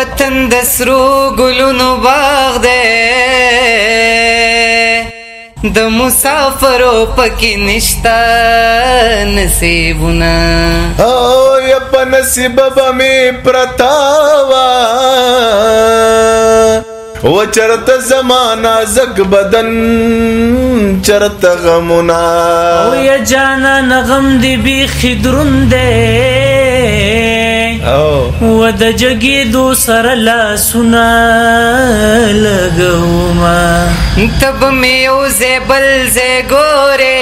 وطن د سرو ګلونو باغ دی د مسافرو پکې نشتا نصیبونه او یا په نصیب به مې پرتا وه و چرته زما نازک بدن چرته غمونه او یا جانان غم دې بیخي دروند دی و د جګېدو سره لاسونه لګومه ته به مې یو ځای بل ځای ګورې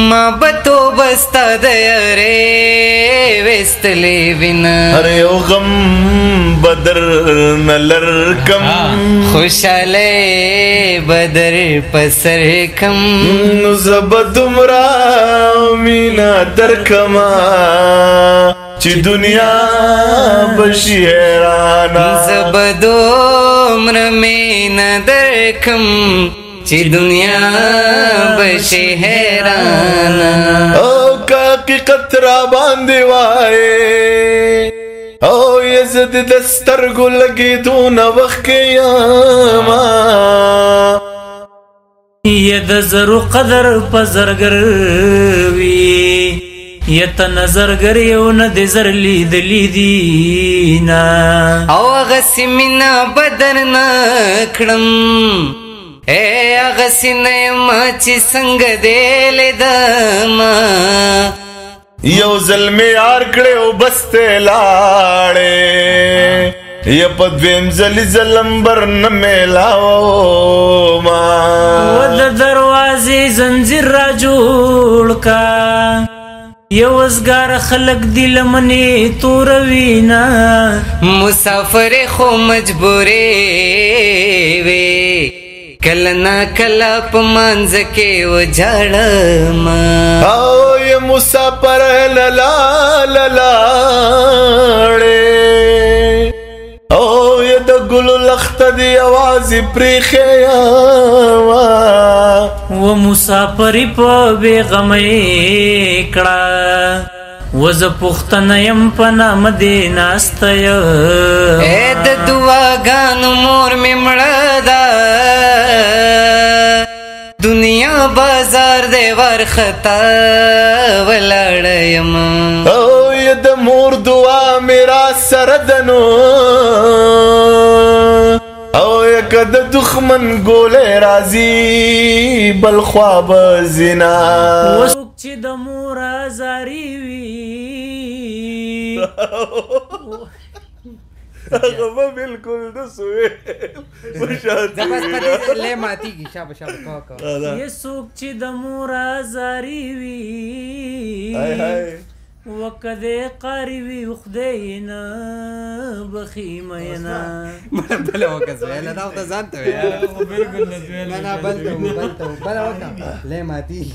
ما به توبه ستا د یارې ویستلې وینه هر یو غم به درنه لرکم خوشحالی به در په سر کم نو زه به دومره مینه درکمه چې دنیا به شي حیرانه زه به دومره مینه درکم چې دنیا به شي حیرانه او که حقیقت را باندې وایې او یې زه د سترګو لګېدو نه وخت کې یمه یه د زرو قدر په زرګر وي یه ته نظرګر یو نه د زر لیدلی دي نه او هغسې مینه به درنه کړم هغسې نه یمه چې څنګه دې لیدمه یو ځل مې یار کړی او بس ته لاړې یا په دویم ځلي ځلمبر نه میلاومه و د دروازې زنځیر را جوړ کا یو ازګار خلق دی لمنې توروي نه مسافر خو مجبورې وې کله نا کله په منځ کې وجاړم او یې مسافر للا للاړې او یې د ګلو لخته دی یوازې پرېښې یمه و مسافري په بېغمۍ کړه و زه پوښتنه یم په نامه دې ناسته یم د دعاګانو مور مې مړه ده دنیا بازار دی وارخطا ولاړه یم او یې د مور دعا مې را سره ده نو او یې که د دښمن ګولۍ راځي بل خوا به ځینه وڅوک چې د مور ازاري وي هغه به بلکل نسو ویل یې څوک چې د مور ازاري وي وکدې قاري وي خدای نه بخي مینه بله وکړه ویله دا ورته ځان ته ویله نه بل ته بله وکړه لی ماتېږي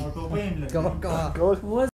کوه